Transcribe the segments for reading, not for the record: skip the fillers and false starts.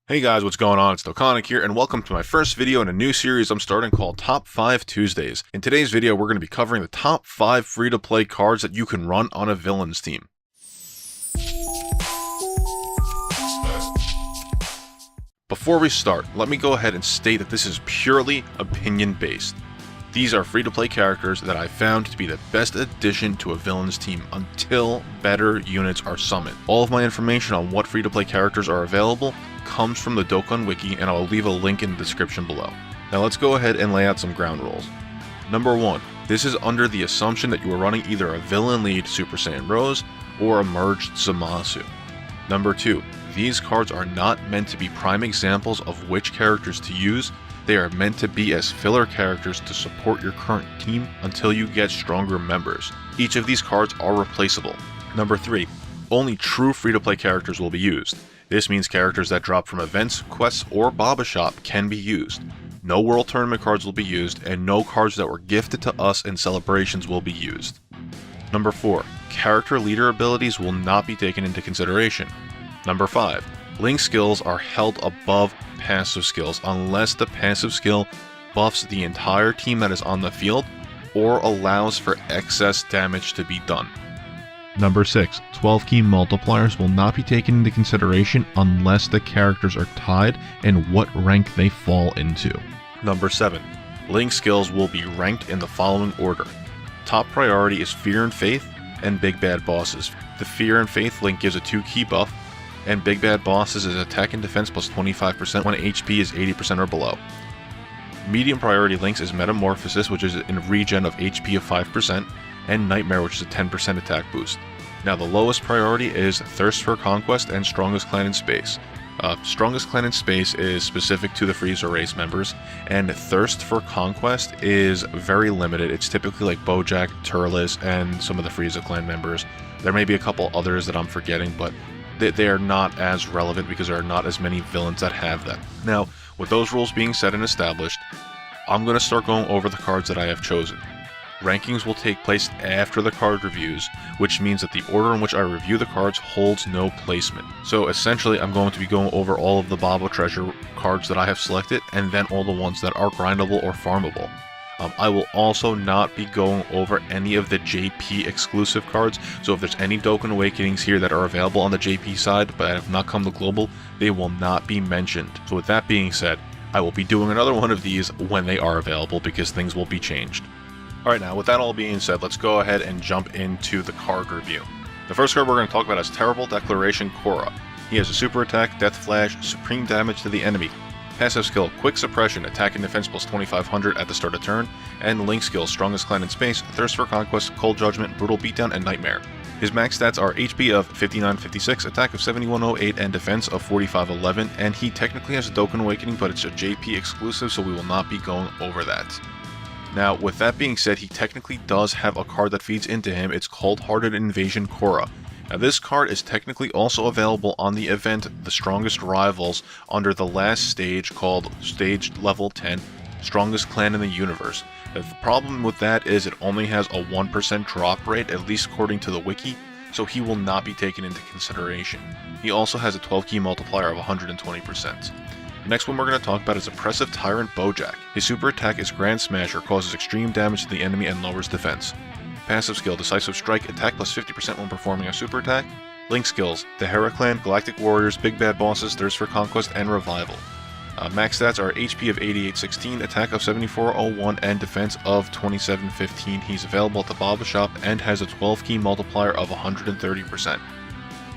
Hey guys, what's going on? It's Dokkan here, and welcome to my first video in a new series I'm starting called Top 5 Tuesdays. In today's video, we're going to be covering the top 5 free-to-play cards that you can run on a villain's team. Before we start, let me go ahead and state that this is purely opinion-based. These are free-to-play characters that I found to be the best addition to a villain's team until better units are summoned. All of my information on what free-to-play characters are available comes from the Dokkan Wiki, and I'll leave a link in the description below. Now let's go ahead and lay out some ground rules. Number 1. This is under the assumption that you are running either a villain lead Super Saiyan Rose or a Merged Zamasu. Number 2. These cards are not meant to be prime examples of which characters to use. They are meant to be as filler characters to support your current team until you get stronger members. Each of these cards are replaceable. Number 3. Only true free-to-play characters will be used. This means characters that drop from events, quests, or Baba Shop can be used. No World Tournament cards will be used, and no cards that were gifted to us in celebrations will be used. Number 4. Character leader abilities will not be taken into consideration. Number 5. Link skills are held above passive skills unless the passive skill buffs the entire team that is on the field or allows for excess damage to be done. Number 6. 12 key multipliers will not be taken into consideration unless the characters are tied and what rank they fall into. Number 7. Link skills will be ranked in the following order. Top priority is Fear and Faith and Big Bad Bosses. The Fear and Faith link gives a 2 key buff, and Big Bad Bosses is attack and defense plus 25% when HP is 80% or below. Medium priority links is Metamorphosis, which is in regen of HP of 5%, and Nightmare, which is a 10% attack boost. Now the lowest priority is Thirst for Conquest and Strongest Clan in Space. Strongest Clan in Space is specific to the Frieza race members, and Thirst for Conquest is very limited. It's typically like Boujack, Turles, and some of the Frieza clan members. There may be a couple others that I'm forgetting, but they are not as relevant because there are not as many villains that have them. Now, with those rules being set and established, I'm going to start going over the cards that I have chosen. Rankings will take place after the card reviews, which means that the order in which I review the cards holds no placement. So essentially, I'm going to be going over all of the Baba Treasure cards that I have selected, and then all the ones that are grindable or farmable. I will also not be going over any of the JP exclusive cards, so if there's any Dokkan Awakenings here that are available on the JP side but have not come to Global, they will not be mentioned. So with that being said, I will be doing another one of these when they are available because things will be changed. Alright, now with that all being said, let's go ahead and jump into the card review. The first card we're going to talk about is Terrible Declaration Coora. He has a super attack, Death Flash, supreme damage to the enemy. Passive skill, Quick Suppression, attack and defense plus 2500 at the start of turn, and Link skill, Strongest Clan in Space, Thirst for Conquest, Cold Judgment, Brutal Beatdown, and Nightmare. His max stats are HP of 5956, attack of 7108, and defense of 4511, and he technically has a Dokkan Awakening, but it's a JP exclusive, so we will not be going over that. Now, with that being said, he technically does have a card that feeds into him. It's Cold-Hearted Invasion Coora. Now, this card is technically also available on the event The Strongest Rivals under the last stage called Stage Level 10, Strongest Clan in the Universe. The problem with that is it only has a 1% drop rate, at least according to the wiki, so he will not be taken into consideration. He also has a 12 key multiplier of 120%. The next one we're going to talk about is Oppressive Tyrant Boujack. His super attack is Grand Smasher, causes extreme damage to the enemy and lowers defense. Passive skill, Decisive Strike, attack plus 50% when performing a super attack. Link skills, the Hera Clan, Galactic Warriors, Big Bad Bosses, Thirst for Conquest, and Revival. Max stats are HP of 8816, attack of 7401, and defense of 2715. He's available at the Baba Shop and has a 12 key multiplier of 130%.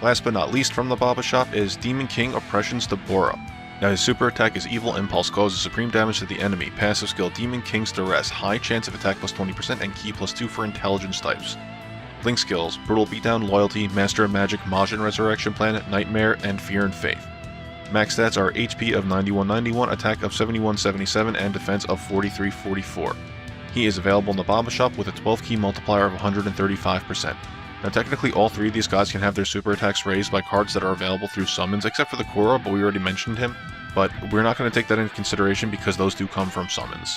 Last but not least from the Baba Shop is Demon King Oppression's Dabura. Now his super attack is Evil Impulse, causes supreme damage to the enemy. Passive skill, Demon King's Duress, high chance of attack plus 20% and key plus 2 for intelligence types. Link skills, Brutal Beatdown, Loyalty, Master of Magic, Majin Resurrection Planet, Nightmare, and Fear and Faith. Max stats are HP of 9191, attack of 7177, and defense of 4344. He is available in the Baba Shop with a 12 key multiplier of 135%. Now technically all three of these guys can have their super attacks raised by cards that are available through summons, except for the Coora, but we already mentioned him. But we're not going to take that into consideration because those do come from summons.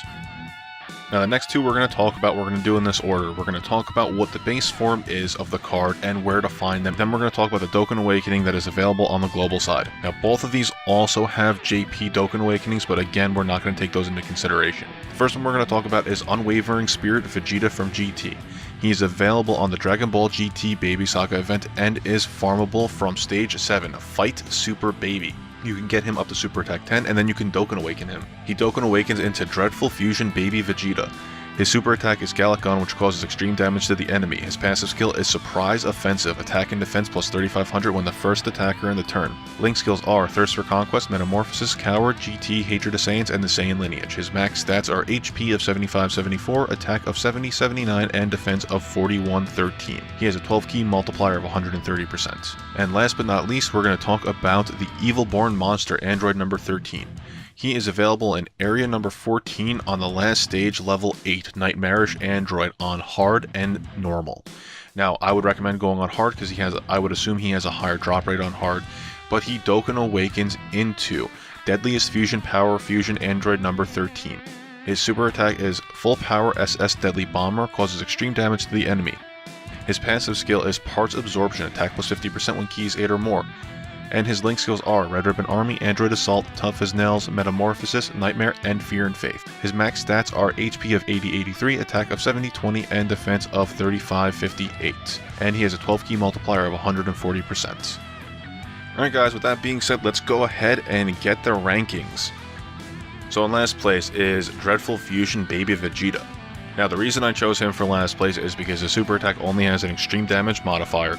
Now the next two we're going to talk about, we're going to do in this order. We're going to talk about what the base form is of the card and where to find them. Then we're going to talk about the Dokkan Awakening that is available on the global side. Now both of these also have JP Dokkan Awakenings, but again, we're not going to take those into consideration. The first one we're going to talk about is Unwavering Spirit Vegeta from GT. He is available on the Dragon Ball GT Baby Saga event and is farmable from Stage 7, Fight Super Baby. You can get him up to Super Attack 10, and then you can Dokkan Awaken him. He Dokkan Awakens into Dreadful Fusion Baby Vegeta. His super attack is Gallic Gun, which causes extreme damage to the enemy. His passive skill is Surprise Offensive, attack and defense plus 3500 when the first attacker in the turn. Link skills are Thirst for Conquest, Metamorphosis, Coward, GT, Hatred of Saiyans, and the Saiyan lineage. His max stats are HP of 75-74, attack of 70-79, and defense of 41-13. He has a 12-key multiplier of 130%. And last but not least, we're going to talk about the Evil-Born Monster, Android number 13. He is available in area number 14 on the last stage, level 8, Nightmarish Android on hard and normal. Now, I would recommend going on hard because I would assume he has a higher drop rate on hard, but he Dokkan Awakens into Deadliest Fusion Power Fusion Android number 13. His super attack is Full Power SS Deadly Bomber, causes extreme damage to the enemy. His passive skill is Parts Absorption, attack plus 50% when keys 8 or more. And his link skills are Red Ribbon Army, Android Assault, Tough as Nails, Metamorphosis, Nightmare, and Fear and Faith. His max stats are HP of 80-83, attack of 70-20, and defense of 35-58. And he has a 12-key multiplier of 140%. Alright guys, with that being said, let's go ahead and get the rankings. So in last place is Dreadful Fusion Baby Vegeta. Now the reason I chose him for last place is because his super attack only has an extreme damage modifier.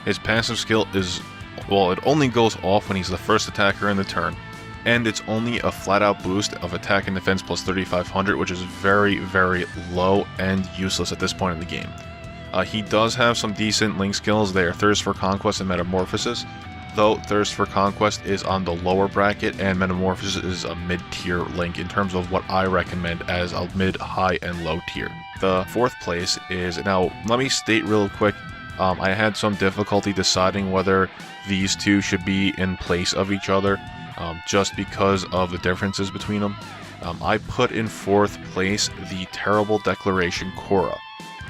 His passive skill is, well, it only goes off when he's the first attacker in the turn, and it's only a flat-out boost of attack and defense plus 3500, which is very, very low and useless at this point in the game. He does have some decent link skills. They are Thirst for Conquest and Metamorphosis, though Thirst for Conquest is on the lower bracket and Metamorphosis is a mid-tier link in terms of what I recommend as a mid, high, and low tier. The fourth place is, now let me state real quick, I had some difficulty deciding whether these two should be in place of each other, just because of the differences between them. I put in fourth place the Terrible Declaration Coora.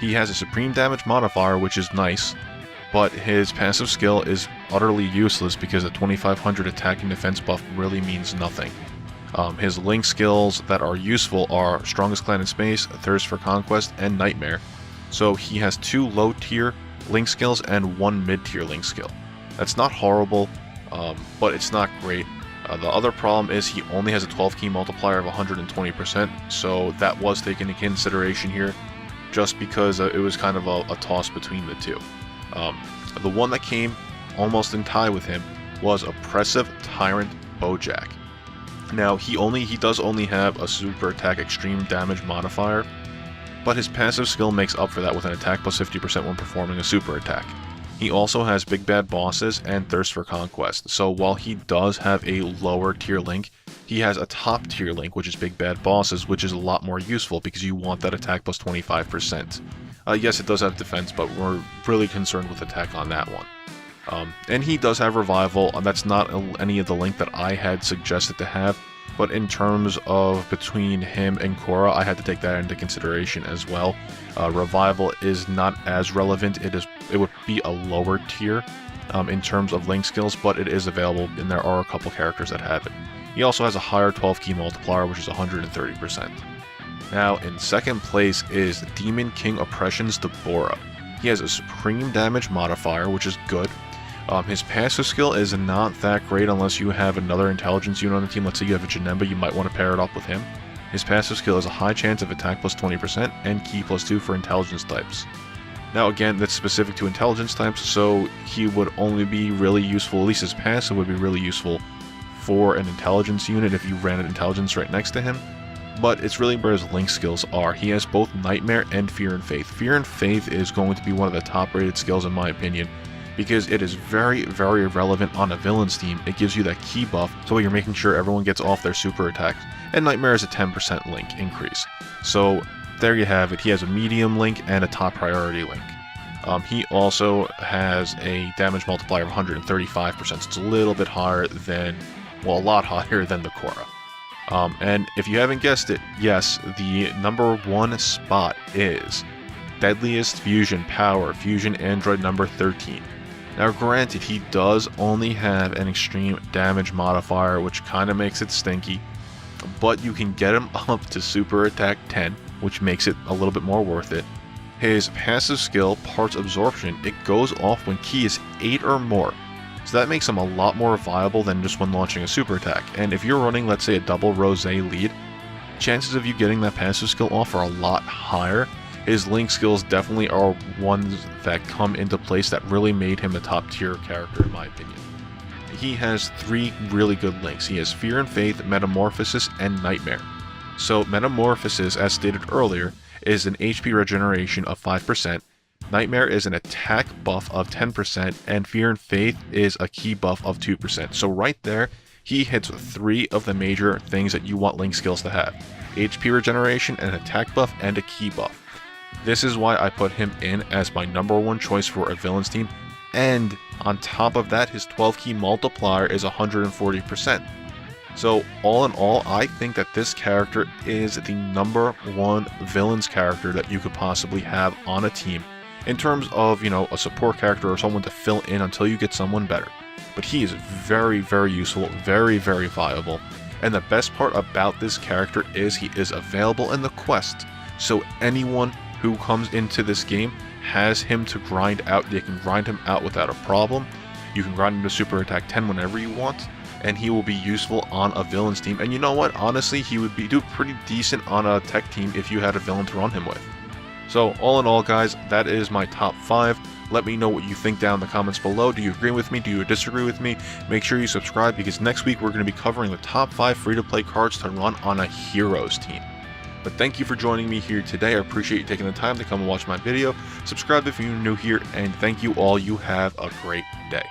He has a supreme damage modifier, which is nice, but his passive skill is utterly useless because a 2500 attack and defense buff really means nothing. His link skills that are useful are Strongest Clan in Space, Thirst for Conquest, and Nightmare. So he has 2 low tier link skills and 1 mid-tier link skill. That's not horrible, but it's not great. The other problem is he only has a 12-key multiplier of 120%, so that was taken into consideration here, just because it was kind of a toss between the two. The one that came almost in tie with him was Oppressive Tyrant Boujack. Now, he does only have a super attack extreme damage modifier, but his passive skill makes up for that with an attack plus 50% when performing a super attack. He also has Big Bad Bosses and Thirst for Conquest, so while he does have a lower tier link, he has a top tier link, which is Big Bad Bosses, which is a lot more useful because you want that attack plus 25%. Yes, it does have defense, but we're really concerned with attack on that one. And he does have Revival, and that's not any of the link that I had suggested to have, but in terms of between him and Coora, I had to take that into consideration as well. Revival is not as relevant. It would be a lower tier in terms of link skills, but it is available, and there are a couple characters that have it. He also has a higher 12-key multiplier, which is 130%. Now, in second place is Demon King Oppression's Dabura. He has a supreme damage modifier, which is good. His passive skill is not that great unless you have another intelligence unit on the team. Let's say you have a Janemba, you might want to pair it up with him. His passive skill is a high chance of attack plus 20% and key plus 2 for intelligence types. Now again, that's specific to intelligence types, so he would only be really useful, at least his passive would be really useful for an intelligence unit if you ran an intelligence right next to him. But it's really where his link skills are. He has both Nightmare and Fear and Faith. Fear and Faith is going to be one of the top rated skills in my opinion, because it is very, very relevant on a villain's team. It gives you that key buff, so you're making sure everyone gets off their super attacks. And Nightmare is a 10% link increase. So there you have it. He has a medium link and a top priority link. He also has a damage multiplier of 135%, so it's a little bit higher than, well, a lot higher than the Coora. And if you haven't guessed it, yes, the number 1 spot is Deadliest Fusion Power, Fusion Android number 13. Now granted, he does only have an extreme damage modifier, which kind of makes it stinky, but you can get him up to Super Attack 10, which makes it a little bit more worth it. His passive skill, Parts Absorption, it goes off when key is 8 or more, so that makes him a lot more viable than just when launching a super attack. And if you're running, let's say, a double Rose lead, chances of you getting that passive skill off are a lot higher. His link skills definitely are ones that come into place that really made him a top tier character in my opinion. He has 3 really good links. He has Fear and Faith, Metamorphosis, and Nightmare. So Metamorphosis, as stated earlier, is an HP regeneration of 5%, Nightmare is an attack buff of 10%, and Fear and Faith is a key buff of 2%. So right there, he hits 3 of the major things that you want link skills to have. HP regeneration, an attack buff, and a key buff. This is why I put him in as my number 1 choice for a villain's team, and on top of that, his 12 key multiplier is 140%. So all in all, I think that this character is the number 1 villain's character that you could possibly have on a team in terms of, you know, a support character or someone to fill in until you get someone better. But he is very, very useful, very, very viable. And the best part about this character is he is available in the quest. So anyone who comes into this game has him to grind out. They can grind him out without a problem. You can grind him to Super Attack 10 whenever you want, and he will be useful on a villain's team. And you know what? Honestly, he would do pretty decent on a tech team if you had a villain to run him with. So all in all, guys, that is my top 5. Let me know what you think down in the comments below. Do you agree with me? Do you disagree with me? Make sure you subscribe, because next week we're going to be covering the top 5 free-to-play cards to run on a Heroes team. But thank you for joining me here today. I appreciate you taking the time to come and watch my video. Subscribe if you're new here, and thank you all. You have a great day.